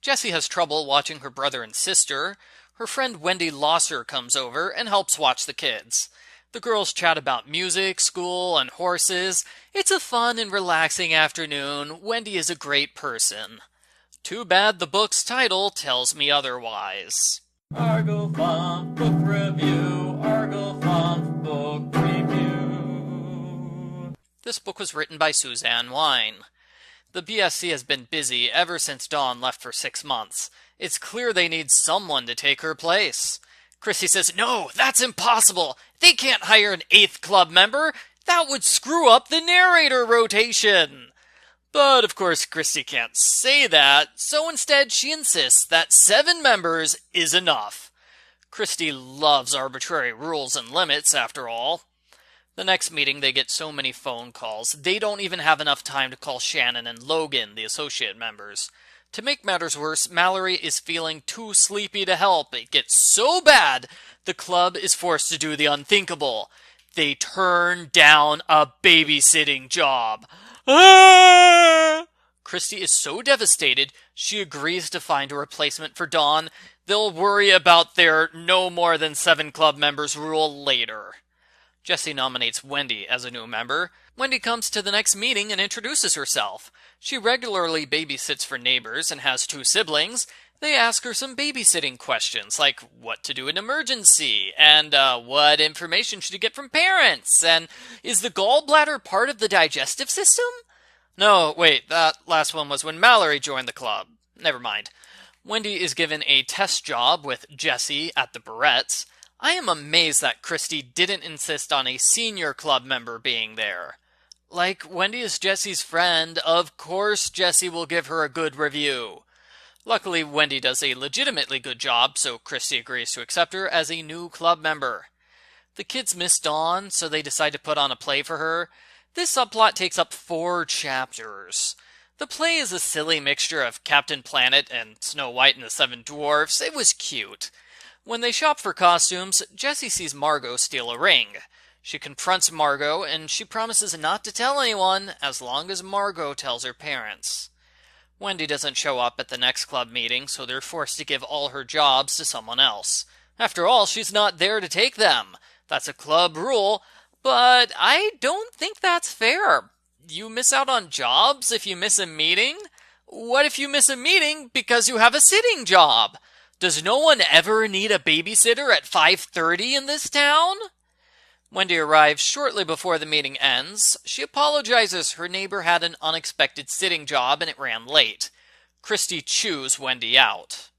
Jessi has trouble watching her brother and sister. Her friend Wendy Loesser comes over and helps watch the kids. The girls chat about music, school, and horses. It's a fun and relaxing afternoon. Wendy is a great person. Too bad the book's title tells me otherwise. Argo Font Book Review, Argo Font Book Review. This book was written by Suzanne Wein. The BSC has been busy ever since Dawn left for 6 months. It's clear they need someone to take her place. Chrissy says, "No, that's impossible. They can't hire an 8th club member. That would screw up the narrator rotation." But, of course, Christy can't say that, so instead she insists that 7 members is enough. Christy loves arbitrary rules and limits, after all. The next meeting, they get so many phone calls, they don't even have enough time to call Shannon and Logan, the associate members. To make matters worse, Mallory is feeling too sleepy to help. It gets so bad, the club is forced to do the unthinkable. They turn down a babysitting job. Ah! Christy is so devastated, she agrees to find a replacement for Dawn. They'll worry about their no more than 7 club members rule later. Jessi nominates Wendy as a new member. Wendy comes to the next meeting and introduces herself. She regularly babysits for neighbors and has 2 siblings. They ask her some babysitting questions, like what to do in an emergency, and what information should you get from parents, and is the gallbladder part of the digestive system? No, wait, that last one was when Mallory joined the club. Never mind. Wendy is given a test job with Jessi at the Barrettes. I am amazed that Christy didn't insist on a senior club member being there. Like Wendy is Jessi's friend, of course Jessi will give her a good review. Luckily, Wendy does a legitimately good job, so Christy agrees to accept her as a new club member. The kids miss Dawn, so they decide to put on a play for her. This subplot takes up 4 chapters. The play is a silly mixture of Captain Planet and Snow White and the 7 Dwarfs. It was cute. When they shop for costumes, Jessi sees Margo steal a ring. She confronts Margo, and she promises not to tell anyone as long as Margo tells her parents. Wendy doesn't show up at the next club meeting, so they're forced to give all her jobs to someone else. After all, she's not there to take them. That's a club rule, but I don't think that's fair. You miss out on jobs if you miss a meeting? What if you miss a meeting because you have a sitting job? Does no one ever need a babysitter at 5:30 in this town? Wendy arrives shortly before the meeting ends. She apologizes her neighbor had an unexpected sitting job and it ran late. Christy chews Wendy out.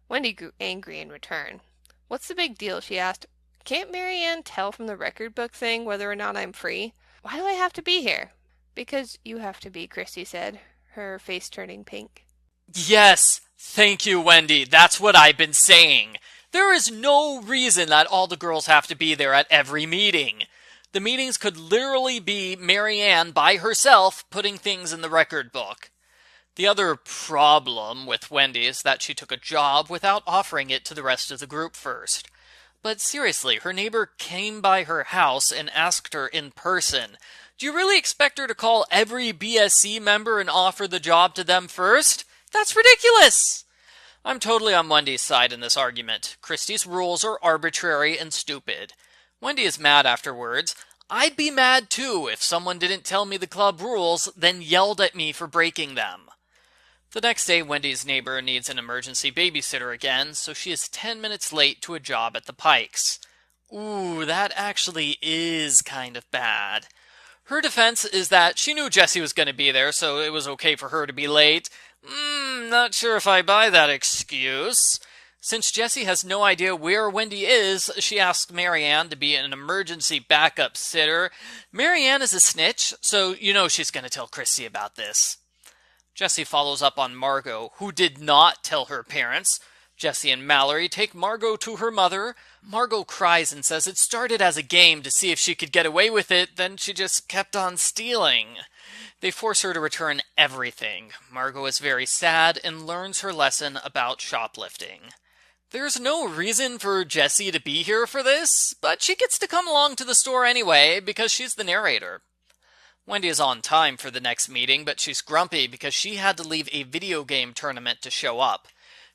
Wendy grew angry in return. "What's the big deal?" she asked. "Can't Marianne tell from the record book thing whether or not I'm free? Why do I have to be here?" "Because you have to be," Christy said, her face turning pink. Yes, thank you, Wendy. That's what I've been saying. There is no reason that all the girls have to be there at every meeting. The meetings could literally be Marianne by herself putting things in the record book. The other problem with Wendy is that she took a job without offering it to the rest of the group first. But seriously, her neighbor came by her house and asked her in person. Do you really expect her to call every BSC member and offer the job to them first? That's ridiculous! I'm totally on Wendy's side in this argument. Christy's rules are arbitrary and stupid. Wendy is mad afterwards. I'd be mad too if someone didn't tell me the club rules, then yelled at me for breaking them. The next day, Wendy's neighbor needs an emergency babysitter again, so she is 10 minutes late to a job at the Pikes. Ooh, that actually is kind of bad. Her defense is that she knew Jessi was going to be there, so it was okay for her to be late. Not sure if I buy that excuse. Since Jessi has no idea where Wendy is, she asks Marianne to be an emergency backup sitter. Marianne is a snitch, so you know she's going to tell Christy about this. Jessi follows up on Margo, who did not tell her parents. Jessi and Mallory take Margo to her mother. Margo cries and says it started as a game to see if she could get away with it, then she just kept on stealing. They force her to return everything. Margo is very sad and learns her lesson about shoplifting. There's no reason for Jessi to be here for this, but she gets to come along to the store anyway because she's the narrator. Wendy is on time for the next meeting, but she's grumpy because she had to leave a video game tournament to show up.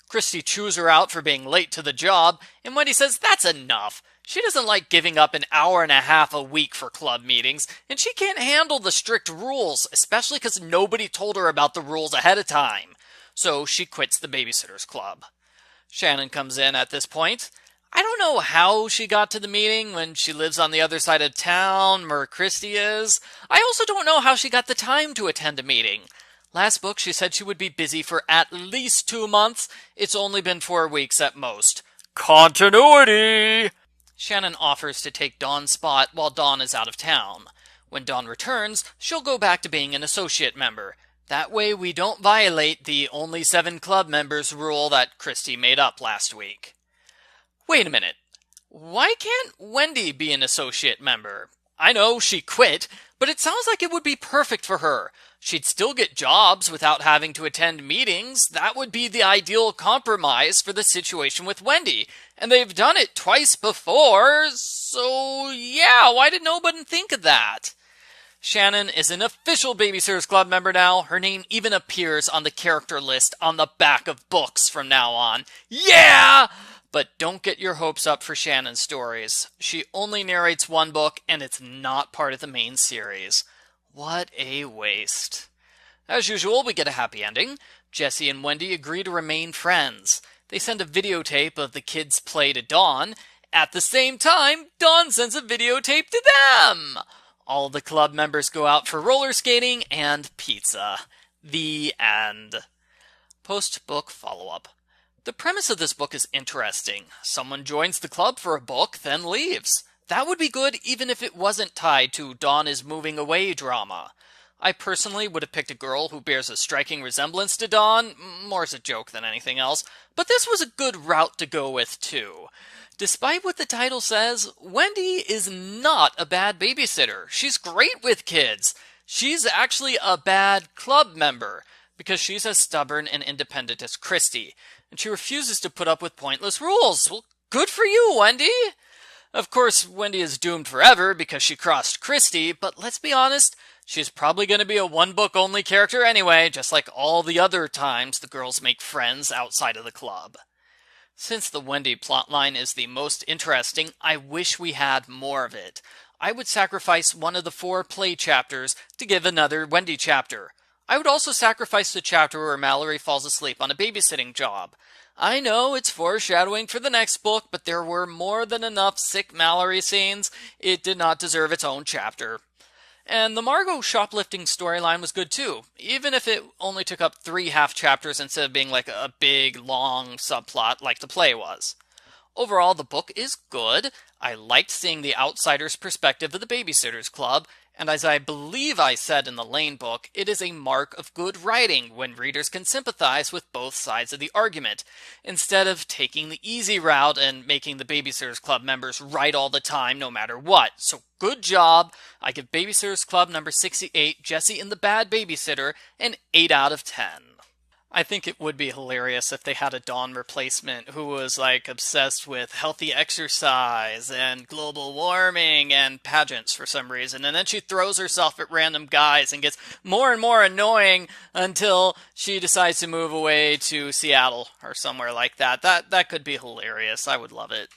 Christy chews her out for being late to the job, and Wendy says that's enough. She doesn't like giving up an hour and a half a week for club meetings, and she can't handle the strict rules, especially because nobody told her about the rules ahead of time. So she quits the Babysitters Club. Shannon comes in at this point. I don't know how she got to the meeting when she lives on the other side of town where Christy is. I also don't know how she got the time to attend a meeting. Last book she said she would be busy for at least 2 months. It's only been 4 weeks at most. Continuity! Shannon offers to take Dawn's spot while Dawn is out of town. When Dawn returns, she'll go back to being an associate member. That way we don't violate the only 7 club members rule that Christy made up last week. Wait a minute. Why can't Wendy be an associate member? I know she quit, but it sounds like it would be perfect for her. She'd still get jobs without having to attend meetings. That would be the ideal compromise for the situation with Wendy. And they've done it twice before, so yeah, why did nobody think of that? Shannon is an official Babysitters Club member now. Her name even appears on the character list on the back of books from now on. Yeah! But don't get your hopes up for Shannon's stories. She only narrates 1 book, and it's not part of the main series. What a waste. As usual, we get a happy ending. Jessi and Wendy agree to remain friends. They send a videotape of the kids' play to Dawn. At the same time, Dawn sends a videotape to them. All the club members go out for roller skating and pizza. The end. Post-book follow-up. The premise of this book is interesting. Someone joins the club for a book, then leaves. That would be good even if it wasn't tied to Dawn is moving away drama. I personally would have picked a girl who bears a striking resemblance to Dawn, more as a joke than anything else, but this was a good route to go with too. Despite what the title says, Wendy is not a bad babysitter. She's great with kids. She's actually a bad club member, because she's as stubborn and independent as Christy, and she refuses to put up with pointless rules. Well, good for you, Wendy! Of course, Wendy is doomed forever because she crossed Christy, but let's be honest, she's probably going to be a 1-book-only character anyway, just like all the other times the girls make friends outside of the club. Since the Wendy plotline is the most interesting, I wish we had more of it. I would sacrifice one of the 4 play chapters to give another Wendy chapter. I would also sacrifice the chapter where Mallory falls asleep on a babysitting job. I know it's foreshadowing for the next book, but there were more than enough sick Mallory scenes. It did not deserve its own chapter. And the Margo shoplifting storyline was good too, even if it only took up 3 half chapters instead of being like a big, long subplot like the play was. Overall, the book is good. I liked seeing the outsider's perspective of the Babysitters Club, and as I believe I said in the Lane book, it is a mark of good writing when readers can sympathize with both sides of the argument, instead of taking the easy route and making the Babysitters Club members right all the time no matter what. So good job. I give Babysitters Club number 68, Jessi and the Bad Babysitter, an 8 out of 10. I think it would be hilarious if they had a Dawn replacement who was like obsessed with healthy exercise and global warming and pageants for some reason, and then she throws herself at random guys and gets more and more annoying until she decides to move away to Seattle or somewhere like that. That could be hilarious. I would love it.